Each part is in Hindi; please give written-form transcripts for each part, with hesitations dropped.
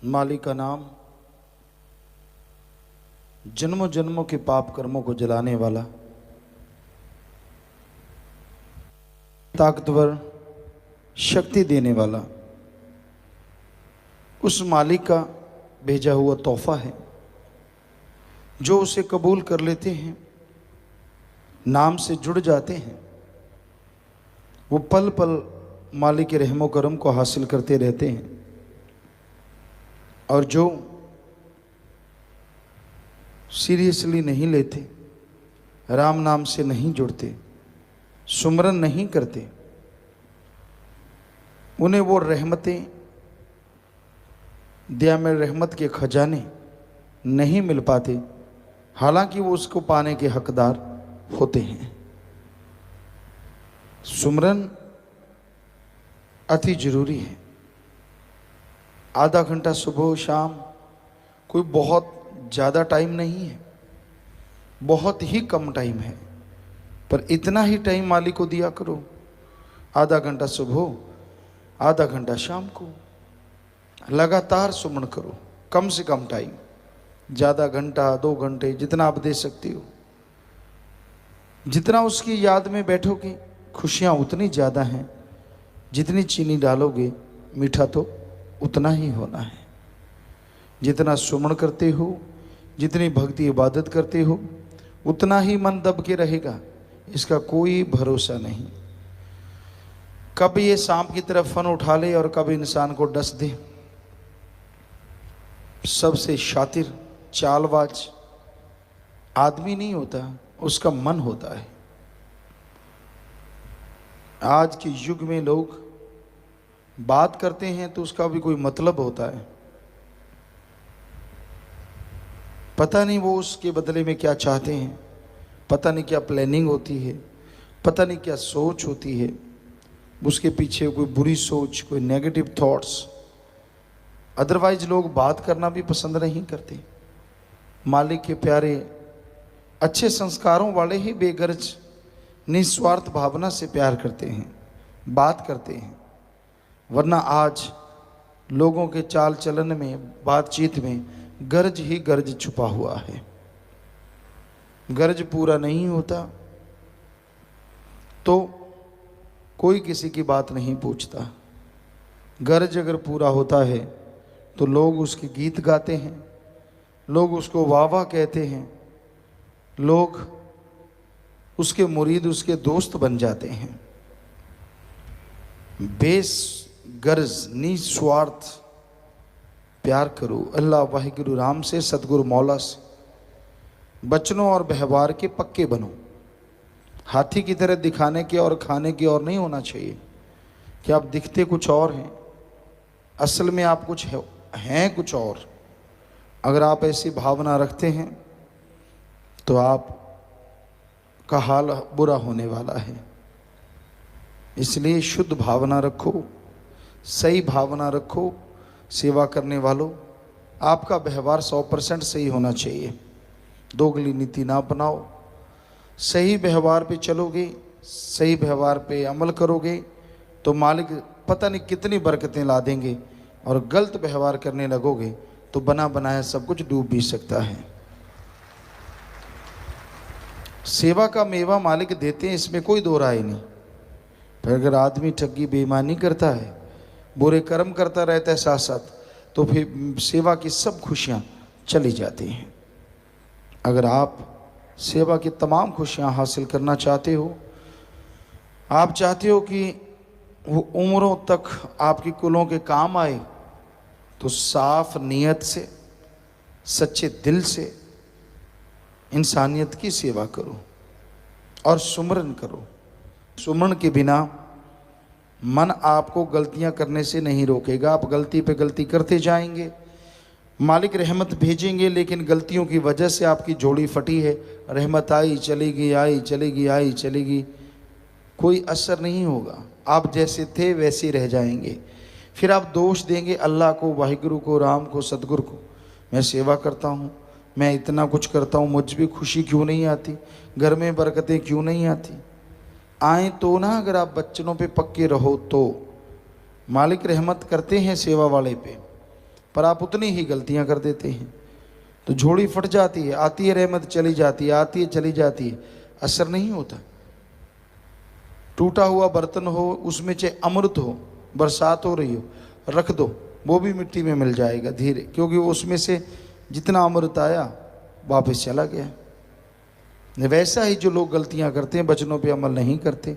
मालिक का नाम जन्मों जन्मों के पाप कर्मों को जलाने वाला, ताकतवर, शक्ति देने वाला, उस मालिक का भेजा हुआ तोहफा है। जो उसे कबूल कर लेते हैं, नाम से जुड़ जाते हैं, वो पल पल मालिक के रहमो करम को हासिल करते रहते हैं। और जो सीरियसली नहीं लेते, राम नाम से नहीं जुड़ते, सुमरन नहीं करते, उन्हें वो रहमतें, दया में रहमत के खजाने नहीं मिल पाते, हालांकि वो उसको पाने के हकदार होते हैं। सुमरन अति जरूरी है। आधा घंटा सुबह शाम कोई बहुत ज़्यादा टाइम नहीं है, बहुत ही कम टाइम है, पर इतना ही टाइम मालिक को दिया करो। आधा घंटा सुबह, आधा घंटा शाम को, लगातार सुमन करो। कम से कम टाइम, ज़्यादा घंटा 2 घंटे, जितना आप दे सकते हो। जितना उसकी याद में बैठोगे, खुशियाँ उतनी ज़्यादा हैं। जितनी चीनी डालोगे, मीठा तो उतना ही होना है। जितना सुमन करते हो, जितनी भक्ति इबादत करते हो, उतना ही मन दब के रहेगा। इसका कोई भरोसा नहीं। कब ये सांप की तरफ फन उठा ले और कब इंसान को डस दे। सबसे शातिर, चालबाज आदमी नहीं होता, उसका मन होता है। आज के युग में लोग बात करते हैं तो उसका भी कोई मतलब होता है। पता नहीं वो उसके बदले में क्या चाहते हैं, पता नहीं क्या प्लानिंग होती है, पता नहीं क्या सोच होती है। उसके पीछे कोई बुरी सोच, कोई नेगेटिव थॉट्स। अदरवाइज लोग बात करना भी पसंद नहीं करते। मालिक के प्यारे, अच्छे संस्कारों वाले ही बेगर्ज निस्वार्थ भावना से प्यार करते हैं, बात करते हैं। वरना आज लोगों के चाल चलन में, बातचीत में गर्ज ही गर्ज छुपा हुआ है। गर्ज पूरा नहीं होता तो कोई किसी की बात नहीं पूछता। गर्ज अगर पूरा होता है तो लोग उसके गीत गाते हैं, लोग उसको वाह वाह कहते हैं, लोग उसके मुरीद, उसके दोस्त बन जाते हैं। बेस गर्ज निस्वार्थ प्यार करो अल्लाह वाहिगुरु राम से, सतगुरु मौला से। बचनों और व्यवहार के पक्के बनो। हाथी की तरह दिखाने के और खाने की और नहीं होना चाहिए कि आप दिखते कुछ और हैं, असल में आप कुछ हैं कुछ और। अगर आप ऐसी भावना रखते हैं तो आप का हाल बुरा होने वाला है। इसलिए शुद्ध भावना रखो, सही भावना रखो। सेवा करने वालों, आपका व्यवहार 100% सही होना चाहिए। दोगली नीति ना अपनाओ। सही व्यवहार पे चलोगे, सही व्यवहार पे अमल करोगे तो मालिक पता नहीं कितनी बरकतें ला देंगे। और गलत व्यवहार करने लगोगे तो बना बनाया सब कुछ डूब भी सकता है। सेवा का मेवा मालिक देते हैं, इसमें कोई दो राय नहीं। पर अगर आदमी ठगी बेईमानी करता है, बुरे कर्म करता रहता है साथ साथ, तो फिर सेवा की सब खुशियां चली जाती हैं। अगर आप सेवा की तमाम खुशियां हासिल करना चाहते हो, आप चाहते हो कि वो उम्रों तक आपकी कुलों के काम आए, तो साफ नियत से, सच्चे दिल से इंसानियत की सेवा करो और सुमरन करो। सुमरन के बिना मन आपको गलतियां करने से नहीं रोकेगा। आप गलती पे गलती करते जाएंगे, मालिक रहमत भेजेंगे, लेकिन गलतियों की वजह से आपकी जोड़ी फटी है। रहमत आई चलेगी, आई चलेगी, आई चलेगी, कोई असर नहीं होगा। आप जैसे थे वैसे ही रह जाएंगे। फिर आप दोष देंगे अल्लाह को, वाहिगुरु को, राम को, सतगुरु को। मैं सेवा करता हूँ, मैं इतना कुछ करता हूँ, मुझ भी खुशी क्यों नहीं आती, घर में बरकतें क्यों नहीं आती। आए तो ना, अगर आप बच्चों पे पक्के रहो तो। मालिक रहमत करते हैं सेवा वाले पे, पर आप उतनी ही गलतियां कर देते हैं, तो झोली फट जाती है, आती है रहमत चली जाती है, आती है चली जाती है, असर नहीं होता। टूटा हुआ बर्तन हो, उसमें चाहे अमृत हो, बरसात हो रही हो, रख दो, वो भी मिट्टी में मिल जाएगा धीरे, क्योंकि उसमें से जितना अमृत आया वापस चला गया। वैसा ही जो लोग गलतियां करते हैं, वचनों पे अमल नहीं करते,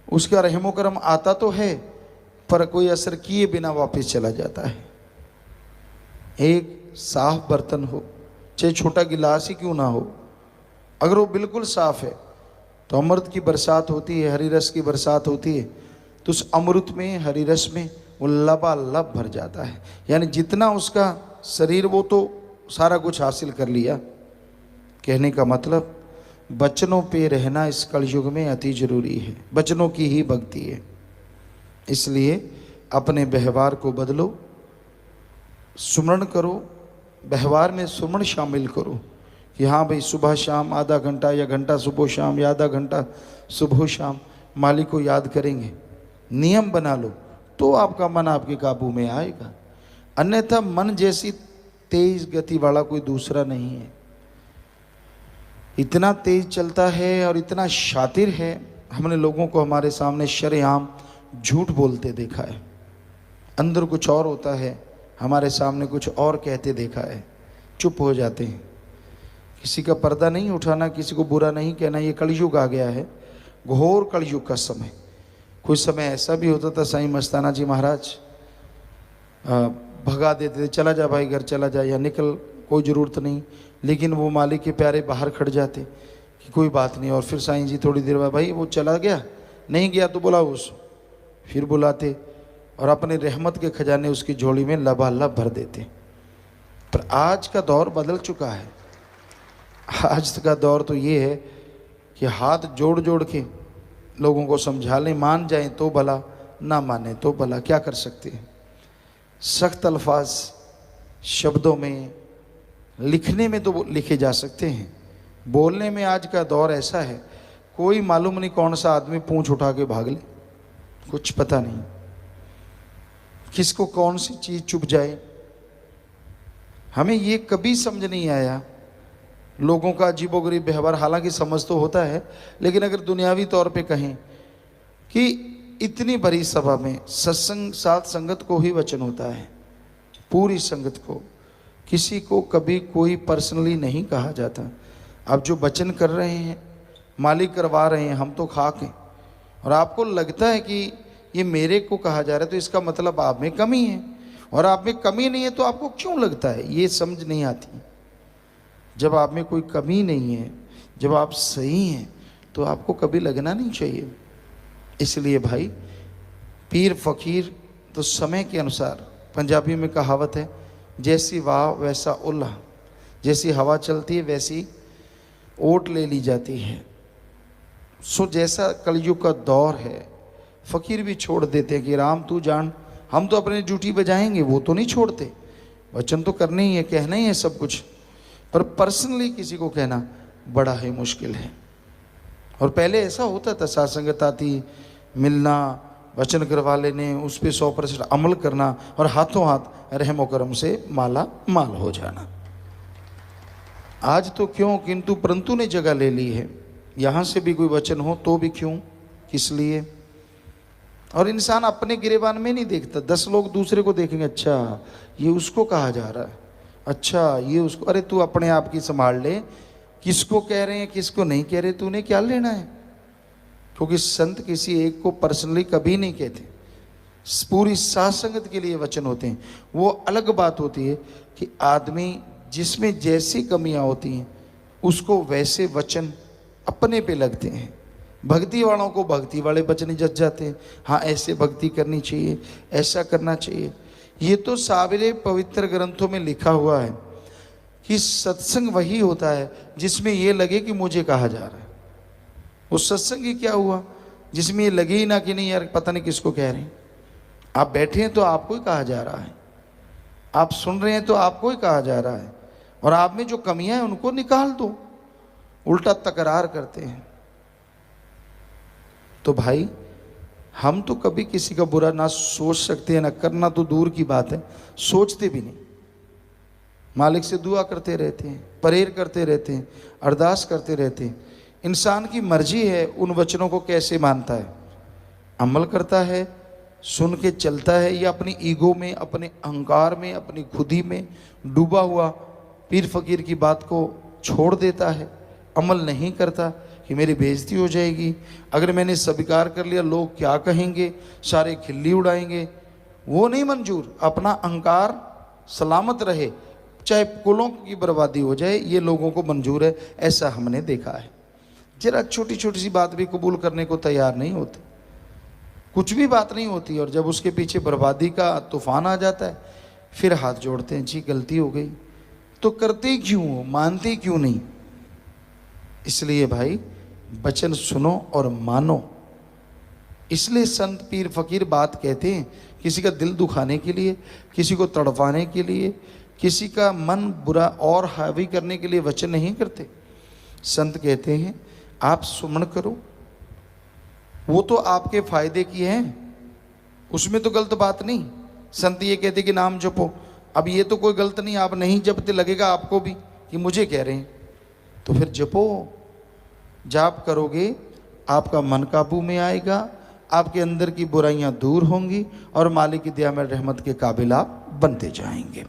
उसका रहमो करम आता तो है पर कोई असर किए बिना वापस चला जाता है। एक साफ बर्तन हो, चाहे छोटा गिलास ही क्यों ना हो, अगर वो बिल्कुल साफ है तो अमृत की बरसात होती है, हरी रस की बरसात होती है, तो उस अमृत में, हरी रस में वो लबालब भर जाता है। यानी जितना उसका शरीर, वो तो सारा कुछ हासिल कर लिया। कहने का मतलब वचनों पे रहना इस कलयुग में अति जरूरी है, वचनों की ही भक्ति है। इसलिए अपने व्यवहार को बदलो, सुमरण करो, व्यवहार में सुमरण शामिल करो कि हाँ भाई सुबह शाम आधा घंटा या घंटा सुबह शाम या आधा घंटा सुबह शाम मालिक को याद करेंगे। नियम बना लो तो आपका मन आपके काबू में आएगा, अन्यथा मन जैसी तेज गति वाला कोई दूसरा नहीं है। इतना तेज चलता है और इतना शातिर है, हमने लोगों को हमारे सामने शरेआम झूठ बोलते देखा है, अंदर कुछ और होता है, हमारे सामने कुछ और कहते देखा है, चुप हो जाते हैं। किसी का पर्दा नहीं उठाना, किसी को बुरा नहीं कहना, ये कलयुग आ गया है, घोर कलयुग का समय। कुछ समय ऐसा भी होता था, साईं मस्ताना जी महाराज भगा देते थे, चला जा भाई घर चला जा, या निकल, कोई ज़रूरत नहीं, लेकिन वो मालिक के प्यारे बाहर खड़ जाते कि कोई बात नहीं। और फिर साईं जी थोड़ी देर बाद, भाई वो चला गया, नहीं गया तो बुलाओ उसको, फिर बुलाते और अपने रहमत के खजाने उसकी झोली में लबालब भर देते। पर आज का दौर बदल चुका है। आज का दौर तो ये है कि हाथ जोड़ जोड़ के लोगों को समझा लें, मान जाएं तो भला, ना माने तो भला, क्या कर सकते हैं। सख्त अल्फाज शब्दों में, लिखने में तो लिखे जा सकते हैं, बोलने में आज का दौर ऐसा है, कोई मालूम नहीं कौन सा आदमी पूंछ उठा के भाग ले, कुछ पता नहीं किसको कौन सी चीज़ चुभ जाए। हमें ये कभी समझ नहीं आया लोगों का अजीबोगरीब व्यवहार, हालांकि समझ तो होता है, लेकिन अगर दुनियावी तौर पे कहें कि इतनी बड़ी सभा में सत्संग, साथ संगत को ही वचन होता है, पूरी संगत को, किसी को कभी कोई पर्सनली नहीं कहा जाता। अब जो वचन कर रहे हैं मालिक करवा रहे हैं, हम तो खाक हैं, और आपको लगता है कि ये मेरे को कहा जा रहा है, तो इसका मतलब आप में कमी है, और आप में कमी नहीं है तो आपको क्यों लगता है, ये समझ नहीं आती। जब आप में कोई कमी नहीं है, जब आप सही हैं, तो आपको कभी लगना नहीं चाहिए। इसलिए भाई, पीर फकीर तो समय के अनुसार, पंजाबी में कहावत है, जैसी वाह वैसा उल्लाह, जैसी हवा चलती है वैसी ओट ले ली जाती है। सो जैसा कलयुग का दौर है, फकीर भी छोड़ देते हैं कि राम तू जान, हम तो अपने ड्यूटी बजाएंगे, वो तो नहीं छोड़ते, वचन तो करने ही है, कहना ही है सब कुछ, पर पर्सनली किसी को कहना बड़ा ही मुश्किल है। और पहले ऐसा होता था, सात्संगत आती, मिलना, वचन करवा लेने, उस पर 100% अमल करना, और हाथों हाथ रहमो करम से माला माल हो जाना। आज तो क्यों किंतु परंतु ने जगह ले ली है, यहाँ से भी कोई वचन हो तो भी क्यों, किस लिए। और इंसान अपने गिरेबान में नहीं देखता, 10 लोग दूसरे को देखेंगे, अच्छा ये उसको कहा जा रहा है, अच्छा ये उसको, अरे तू अपने आप की संभाल ले, किसको कह रहे हैं किसको नहीं कह रहे, तूने क्या लेना है। क्योंकि संत किसी एक को पर्सनली कभी नहीं कहते, पूरी सासंगत के लिए वचन होते हैं। वो अलग बात होती है कि आदमी जिसमें जैसी कमियां होती हैं उसको वैसे वचन अपने पे लगते हैं। भक्ति वालों को भक्ति वाले वचन जच जाते हैं, हाँ ऐसे भक्ति करनी चाहिए, ऐसा करना चाहिए। ये तो सारे पवित्र ग्रंथों में लिखा हुआ है कि सत्संग वही होता है जिसमें ये लगे कि मुझे कहा जा रहा है। वो सत्संग ही क्या हुआ जिसमें ये लगे ही ना कि नहीं यार पता नहीं किसको कह रहे हैं। आप बैठे हैं तो आपको ही कहा जा रहा है, आप सुन रहे हैं तो आपको ही कहा जा रहा है, और आप में जो कमियां हैं उनको निकाल दो, उल्टा तकरार करते हैं। तो भाई हम तो कभी किसी का बुरा ना सोच सकते हैं, ना करना तो दूर की बात है, सोचते भी नहीं। मालिक से दुआ करते रहते हैं, प्रेयर करते रहते हैं, अरदास करते रहते हैं। इंसान की मर्जी है उन वचनों को कैसे मानता है, अमल करता है, सुन के चलता है, या अपनी ईगो में, अपने अहंकार में, अपनी खुदी में डूबा हुआ पीर फकीर की बात को छोड़ देता है, अमल नहीं करता कि मेरी बेइज्जती हो जाएगी, अगर मैंने स्वीकार कर लिया लोग क्या कहेंगे, सारे खिल्ली उड़ाएंगे। वो नहीं मंजूर। अपना अहंकार सलामत रहे, चाहे कुलों की बर्बादी हो जाए, ये लोगों को मंजूर है। ऐसा हमने देखा है। जरा छोटी छोटी सी बात भी कबूल करने को तैयार नहीं होते, कुछ भी बात नहीं होती, और जब उसके पीछे बर्बादी का तूफान आ जाता है फिर हाथ जोड़ते हैं, जी गलती हो गई। तो करते क्यों हो, मानते क्यों नहीं? इसलिए भाई वचन सुनो और मानो। इसलिए संत पीर फकीर बात कहते हैं, किसी का दिल दुखाने के लिए, किसी को तड़पाने के लिए, किसी का मन बुरा और हावी करने के लिए वचन नहीं करते। संत कहते हैं आप सुमन करो, वो तो आपके फायदे की है, उसमें तो गलत बात नहीं। संत ये कहते कि नाम जपो, अब ये तो कोई गलत नहीं, आप नहीं जपते लगेगा आपको भी कि मुझे कह रहे हैं, तो फिर जपो। जाप करोगे आपका मन काबू में आएगा, आपके अंदर की बुराइयां दूर होंगी और मालिक की दया में रहमत के काबिल आप बनते जाएंगे।